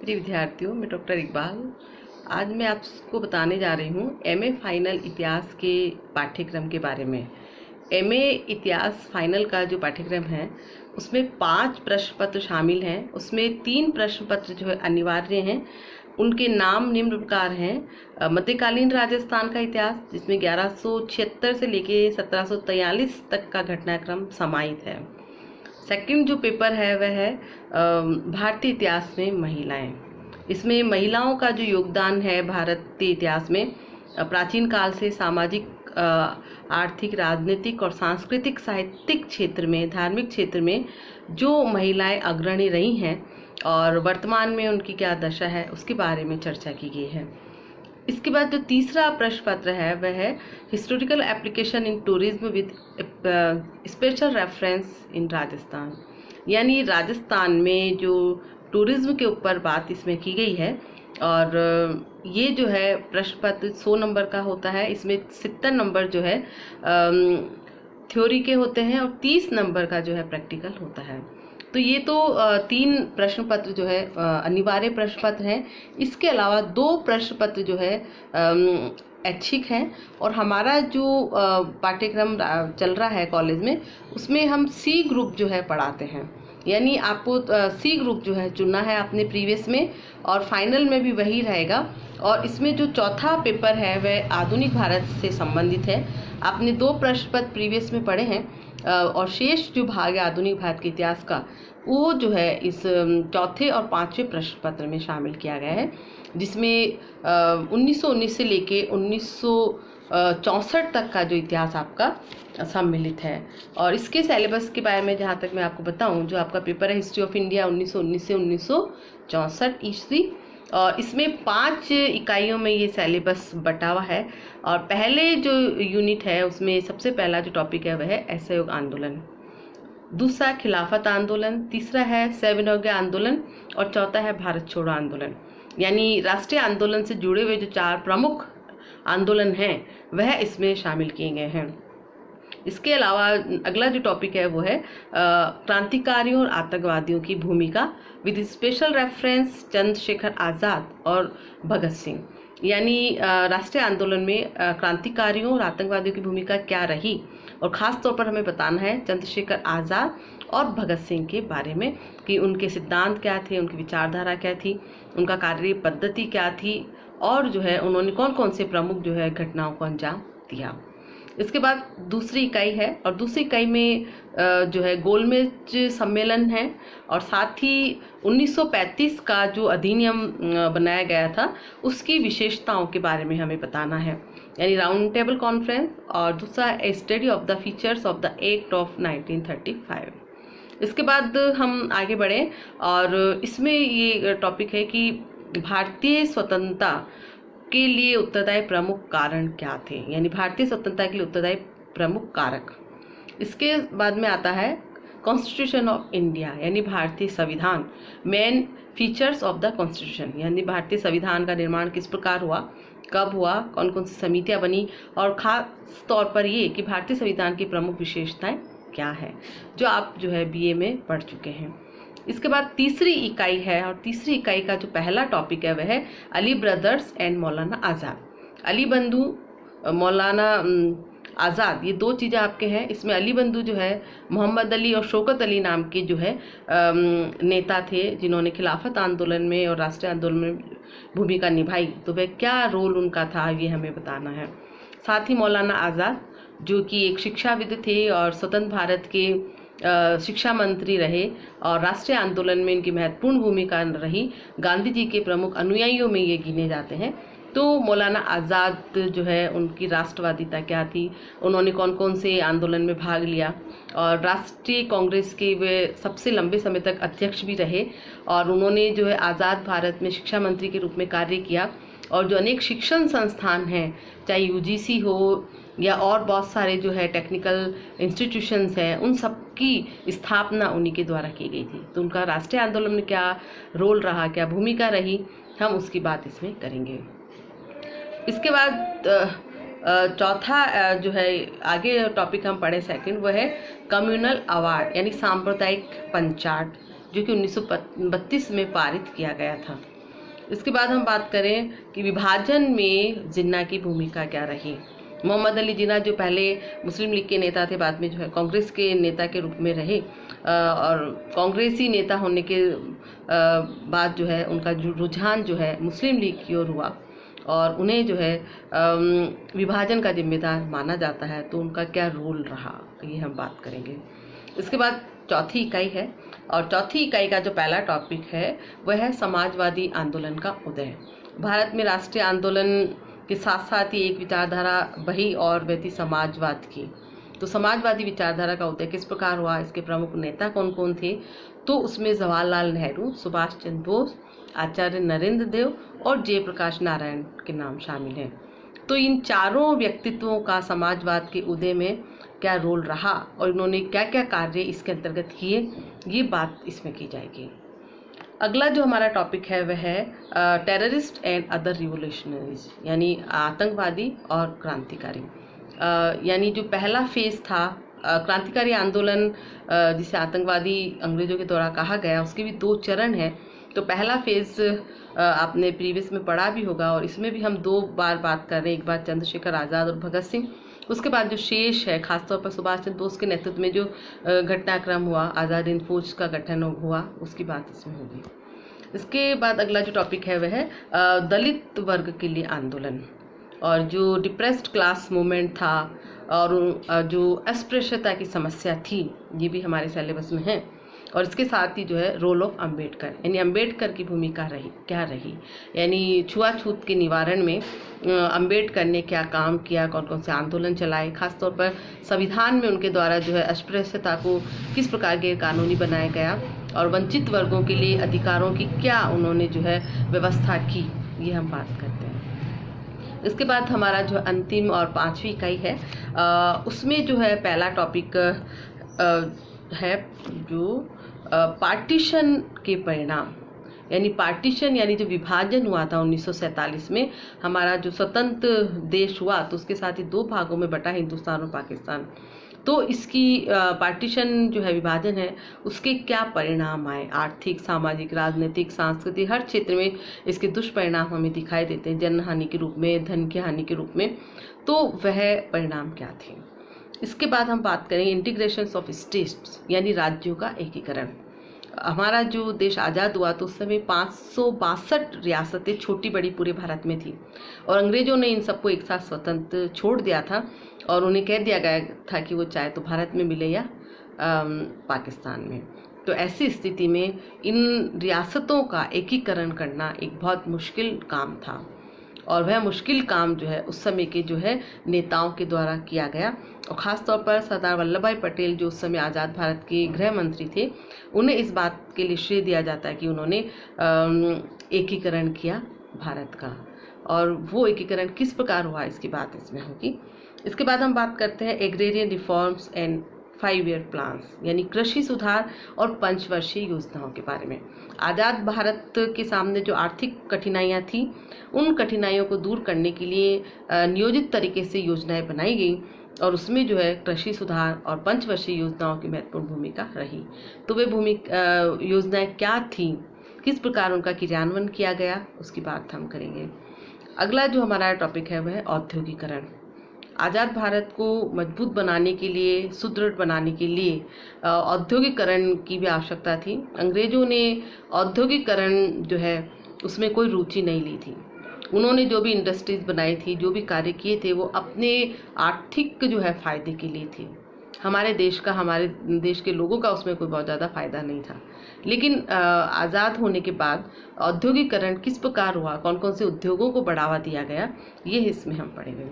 प्रिय विद्यार्थियों, मैं डॉक्टर इकबाल। आज मैं आपको बताने जा रही हूँ एमए फाइनल इतिहास के पाठ्यक्रम के बारे में। एमए इतिहास फाइनल का जो पाठ्यक्रम है उसमें 5 प्रश्न पत्र शामिल हैं। उसमें 3 प्रश्न पत्र जो है अनिवार्य हैं। उनके नाम निम्न प्रकार हैं। मध्यकालीन राजस्थान का इतिहास, जिसमें 1176 से लेके 1743 तक का घटनाक्रम समाहित है। सेकंड जो पेपर है वह है भारतीय इतिहास में महिलाएं। इसमें महिलाओं का जो योगदान है भारतीय इतिहास में प्राचीन काल से सामाजिक, आर्थिक, राजनीतिक और सांस्कृतिक, साहित्यिक क्षेत्र में, धार्मिक क्षेत्र में जो महिलाएं अग्रणी रही हैं और वर्तमान में उनकी क्या दशा है उसके बारे में चर्चा की गई है। इसके बाद जो तीसरा प्रश्न पत्र है वह है historical application in tourism with special reference in Rajasthan, यानी राजस्थान में जो टूरिज्म के ऊपर बात इसमें की गई है। और ये जो है प्रश्न पत्र 100 नंबर का होता है। इसमें 70 नंबर जो है थ्योरी के होते हैं और 30 नंबर का जो है प्रैक्टिकल होता है। तो ये तो 3 प्रश्न पत्र जो है अनिवार्य प्रश्न पत्र हैं। इसके अलावा 2 प्रश्न पत्र जो है ऐच्छिक हैं। और हमारा जो पाठ्यक्रम चल रहा है कॉलेज में, उसमें हम सी ग्रुप जो है पढ़ाते हैं, यानी आपको सी ग्रुप जो है चुनना है अपने प्रीवियस में, और फाइनल में भी वही रहेगा। और इसमें जो चौथा पेपर है वह आधुनिक भारत से संबंधित है। आपने 2 प्रश्न पत्र प्रीवियस में पढ़े हैं और शेष जो भाग है आधुनिक भारत के इतिहास का, वो जो है इस चौथे और 5वें प्रश्न पत्र में शामिल किया गया है, जिसमें 1919 से लेके 1964 तक का जो इतिहास आपका सम्मिलित है। और इसके सिलेबस के बारे में जहाँ तक मैं आपको बताऊँ, जो आपका पेपर है हिस्ट्री ऑफ इंडिया 1919 से 1964 ईस्वी, और इसमें 5 इकाइयों में ये सिलेबस बटा हुआ है। और पहले जो यूनिट है उसमें सबसे पहला जो टॉपिक है वह है असहयोग आंदोलन, दूसरा खिलाफत आंदोलन, तीसरा है सविनय आंदोलन और चौथा है भारत छोड़ो आंदोलन। यानी राष्ट्रीय आंदोलन से जुड़े हुए जो 4 प्रमुख आंदोलन हैं वह इसमें शामिल किए गए हैं। इसके अलावा अगला जो टॉपिक है वो है क्रांतिकारियों और आतंकवादियों की भूमिका with special reference Chandrashekhar Azad और भगत सिंह। यानी राष्ट्रीय आंदोलन में क्रांतिकारियों और आतंकवादियों की भूमिका क्या रही, और ख़ास तौर पर हमें बताना है चंद्रशेखर आज़ाद और भगत सिंह के बारे में कि उनके सिद्धांत क्या थे, उनकी विचारधारा क्या थी, उनका कार्य पद्धति क्या थी, और जो है उन्होंने कौन कौन से प्रमुख जो है घटनाओं को अंजाम दिया। इसके बाद दूसरी इकाई है, और दूसरी इकाई में जो है गोलमेज सम्मेलन है, और साथ ही 1935 का जो अधिनियम बनाया गया था उसकी विशेषताओं के बारे में हमें बताना है, यानी राउंड टेबल कॉन्फ्रेंस। और दूसरा study of the features of the act of 1935। इसके बाद हम आगे बढ़े, और इसमें ये टॉपिक है कि भारतीय स्वतंत्रता के लिए उत्तरदायी प्रमुख कारण क्या थे, यानी भारतीय स्वतंत्रता के लिए उत्तरदायी प्रमुख कारक। इसके बाद में आता है कॉन्स्टिट्यूशन ऑफ इंडिया, यानी भारतीय संविधान, main features of the constitution, यानी भारतीय संविधान का निर्माण किस प्रकार हुआ, कब हुआ, कौन कौन सी समितियां बनी, और खास तौर पर ये कि भारतीय संविधान की प्रमुख विशेषताएं क्या है, जो आप जो है बीए में पढ़ चुके हैं। इसके बाद तीसरी इकाई है, और तीसरी इकाई का जो पहला टॉपिक है वह है अली ब्रदर्स एंड मौलाना आज़ाद। अली बंधु, मौलाना आज़ाद, ये 2 चीज़ें आपके हैं। इसमें अली बंधु जो है मोहम्मद अली और शौकत अली नाम के जो है नेता थे, जिन्होंने खिलाफत आंदोलन में और राष्ट्रीय आंदोलन में भूमिका निभाई। तो वह क्या रोल उनका था ये हमें बताना है। साथ ही मौलाना आज़ाद जो कि एक शिक्षाविद थे और स्वतंत्र भारत के शिक्षा मंत्री रहे, और राष्ट्रीय आंदोलन में इनकी महत्वपूर्ण भूमिका रही। गांधी जी के प्रमुख अनुयायियों में ये गिने जाते हैं। तो मौलाना आज़ाद जो है उनकी राष्ट्रवादिता क्या थी, उन्होंने कौन कौन से आंदोलन में भाग लिया, और राष्ट्रीय कांग्रेस के वे सबसे लंबे समय तक अध्यक्ष भी रहे, और उन्होंने जो है आज़ाद भारत में शिक्षा मंत्री के रूप में कार्य किया। और जो अनेक शिक्षण संस्थान हैं, चाहे यूजीसी हो या और बहुत सारे जो है टेक्निकल इंस्टीट्यूशंस हैं, उन सब की स्थापना उन्हीं के द्वारा की गई थी। तो उनका राष्ट्रीय आंदोलन में क्या रोल रहा, क्या भूमिका रही, हम उसकी बात इसमें करेंगे। इसके बाद चौथा जो है आगे टॉपिक हम पढ़े सेकंड, वो है कम्युनल अवार्ड, यानी सांप्रदायिक पंचाट, जो कि 1932 में पारित किया गया था। इसके बाद हम बात करें कि विभाजन में जिन्ना की भूमिका क्या रही। मोहम्मद अली जिन्ना जो पहले मुस्लिम लीग के नेता थे, बाद में जो है कांग्रेस के नेता के रूप में रहे, और कांग्रेसी नेता होने के बाद जो है उनका जो रुझान जो है मुस्लिम लीग की ओर हुआ और उन्हें जो है विभाजन का जिम्मेदार माना जाता है। तो उनका क्या रोल रहा, ये हम बात करेंगे। इसके बाद चौथी इकाई है, और चौथी इकाई का जो पहला टॉपिक है वह है समाजवादी आंदोलन का उदय। भारत में राष्ट्रीय आंदोलन के साथ साथ ही एक विचारधारा बही और वह थी समाजवाद की। तो समाजवादी विचारधारा का उदय किस प्रकार हुआ, इसके प्रमुख नेता कौन कौन थे, तो उसमें जवाहरलाल नेहरू, सुभाष चंद्र बोस, आचार्य नरेंद्र देव और जयप्रकाश नारायण के नाम शामिल हैं। तो इन चारों व्यक्तित्वों का समाजवाद के उदय में क्या रोल रहा और इन्होंने क्या क्या कार्य इसके अंतर्गत किए, ये बात इसमें की जाएगी। अगला जो हमारा टॉपिक है वह है टेररिस्ट एंड अदर रिवोल्यूशनरीज, यानी आतंकवादी और क्रांतिकारी। यानी जो पहला फेज था क्रांतिकारी आंदोलन, जिसे आतंकवादी अंग्रेजों के द्वारा कहा गया, उसके भी 2 चरण हैं। तो पहला फेज आपने प्रीवियस में पढ़ा भी होगा और इसमें भी हम 2 बार बात कर रहे हैं, एक बार चंद्रशेखर आज़ाद और भगत सिंह। उसके बाद जो शेष है, खासतौर पर सुभाष चंद्र बोस के नेतृत्व में जो घटनाक्रम हुआ, आज़ाद हिंद फौज का गठन हुआ, उसकी बात इसमें होगी। इसके बाद अगला जो टॉपिक है वह है दलित वर्ग के लिए आंदोलन, और जो डिप्रेस्ड क्लास मूवमेंट था और जो अस्पृश्यता की समस्या थी, ये भी हमारे सिलेबस में है। और इसके साथ ही जो है रोल ऑफ अम्बेडकर, यानी अम्बेडकर की भूमिका क्या रही, यानी छुआछूत के निवारण में अम्बेडकर ने क्या काम किया, कौन कौन से आंदोलन चलाए, खासतौर पर संविधान में उनके द्वारा जो है अस्पृश्यता को किस प्रकार के कानूनी बनाया गया और वंचित वर्गों के लिए अधिकारों की क्या उन्होंने जो है व्यवस्था की, ये हम बात करते हैं। इसके बाद हमारा जो अंतिम और 5वीं इकाई है, उसमें जो है पहला टॉपिक है जो पार्टीशन के परिणाम, यानी पार्टीशन यानी जो विभाजन हुआ था 1947 में, हमारा जो स्वतंत्र देश हुआ तो उसके साथ ही 2 भागों में बटा, हिंदुस्तान और पाकिस्तान। तो इसकी पार्टीशन जो है, विभाजन है, उसके क्या परिणाम आए, आर्थिक, सामाजिक, राजनीतिक, सांस्कृतिक, हर क्षेत्र में इसके दुष्परिणाम हमें दिखाई देते हैं, जन हानि के रूप में, धन की हानि के रूप में। तो वह परिणाम क्या थे। इसके बाद हम बात करेंगे इंटीग्रेशन ऑफ स्टेट्स, यानी राज्यों का एकीकरण। हमारा जो देश आज़ाद हुआ तो उस समय 562 रियासतें छोटी बड़ी पूरे भारत में थी और अंग्रेजों ने इन सबको एक साथ स्वतंत्र छोड़ दिया था और उन्हें कह दिया गया था कि वो चाहे तो भारत में मिले या पाकिस्तान में। तो ऐसी स्थिति में इन रियासतों का एकीकरण करना एक बहुत मुश्किल काम था और वह मुश्किल काम जो है उस समय के जो है नेताओं के द्वारा किया गया। और ख़ास तौर पर सरदार वल्लभ भाई पटेल जो उस समय आज़ाद भारत के गृह मंत्री थे, उन्हें इस बात के लिए श्रेय दिया जाता है कि उन्होंने एकीकरण किया भारत का। और वो एकीकरण किस प्रकार हुआ, इसकी बात इसमें होगी। इसके बाद हम बात करते हैं agrarian reforms and 5 year plans, यानी कृषि सुधार और पंचवर्षीय योजनाओं के बारे में। आज़ाद भारत के सामने जो आर्थिक कठिनाइयाँ थी, उन कठिनाइयों को दूर करने के लिए नियोजित तरीके से योजनाएं बनाई गई और उसमें जो है कृषि सुधार और पंचवर्षीय योजनाओं की महत्वपूर्ण भूमिका रही। तो वे योजनाएं क्या थीं, किस प्रकार उनका क्रियान्वयन किया गया, उसकी बात हम करेंगे। अगला जो हमारा टॉपिक है वह है औद्योगिकरण। आज़ाद भारत को मजबूत बनाने के लिए, सुदृढ़ बनाने के लिए औद्योगिकरण की भी आवश्यकता थी। अंग्रेजों ने औद्योगिकरण जो है उसमें कोई रुचि नहीं ली थी। उन्होंने जो भी इंडस्ट्रीज बनाई थी, जो भी कार्य किए थे, वो अपने आर्थिक जो है फायदे के लिए थे। हमारे देश के लोगों का उसमें कोई बहुत ज़्यादा फायदा नहीं था। लेकिन आज़ाद होने के बाद औद्योगिकरण किस प्रकार हुआ, कौन कौन से उद्योगों को बढ़ावा दिया गया, ये इसमें हम पढ़ेंगे।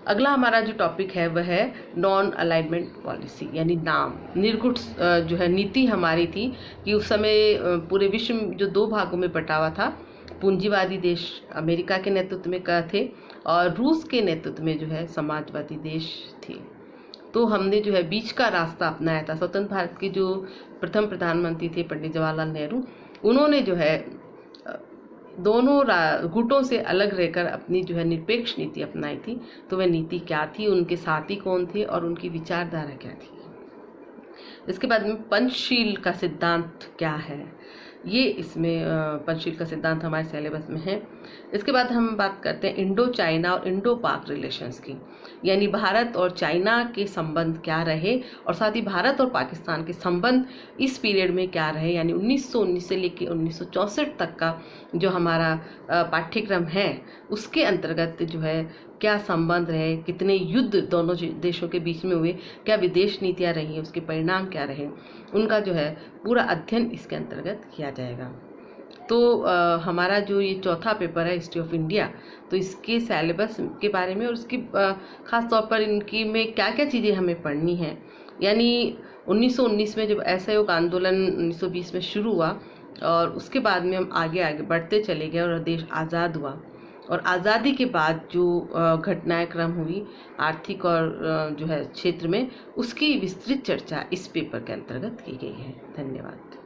अगला हमारा जो टॉपिक है वह है नॉन अलाइनमेंट पॉलिसी, यानी नाम निर्गुट जो है नीति हमारी थी कि उस समय पूरे विश्व जो 2 भागों में बटा हुआ था। पूंजीवादी देश अमेरिका के नेतृत्व में थे और रूस के नेतृत्व में जो है समाजवादी देश थे। तो हमने जो है बीच का रास्ता अपनाया था। स्वतंत्र भारत के जो प्रथम प्रधानमंत्री थे पंडित जवाहरलाल नेहरू, उन्होंने जो है दोनों गुटों से अलग रहकर अपनी जो है निरपेक्ष नीति अपनाई थी। तो वह नीति क्या थी, उनके साथी कौन थे और उनकी विचारधारा क्या थी। इसके बाद में पंचशील का सिद्धांत क्या है, ये इसमें पंचशील का सिद्धांत हमारे सिलेबस में है। इसके बाद हम बात करते हैं इंडो चाइना और इंडो पाक रिलेशंस की, यानी भारत और चाइना के संबंध क्या रहे और साथ ही भारत और पाकिस्तान के संबंध इस पीरियड में क्या रहे, यानी 1919 से लेकर 1964 तक का जो हमारा पाठ्यक्रम है उसके अंतर्गत जो है क्या संबंध रहे, कितने युद्ध दोनों देशों के बीच में हुए, क्या विदेश नीतियाँ रही, उसके परिणाम क्या रहे, उनका जो है पूरा अध्ययन इसके अंतर्गत किया जाएगा। तो हमारा जो ये चौथा पेपर है हिस्ट्री ऑफ इंडिया, तो इसके सिलेबस के बारे में और उसकी ख़ास तौर पर इनकी में क्या क्या चीज़ें हमें पढ़नी है, यानी 1919 में जब असहयोग आंदोलन 1920 में शुरू हुआ और उसके बाद में हम आगे आगे बढ़ते चले गए और देश आज़ाद हुआ, और आज़ादी के बाद जो घटनाएं क्रम हुई आर्थिक और जो है क्षेत्र में, उसकी विस्तृत चर्चा इस पेपर के अंतर्गत की गई है। धन्यवाद।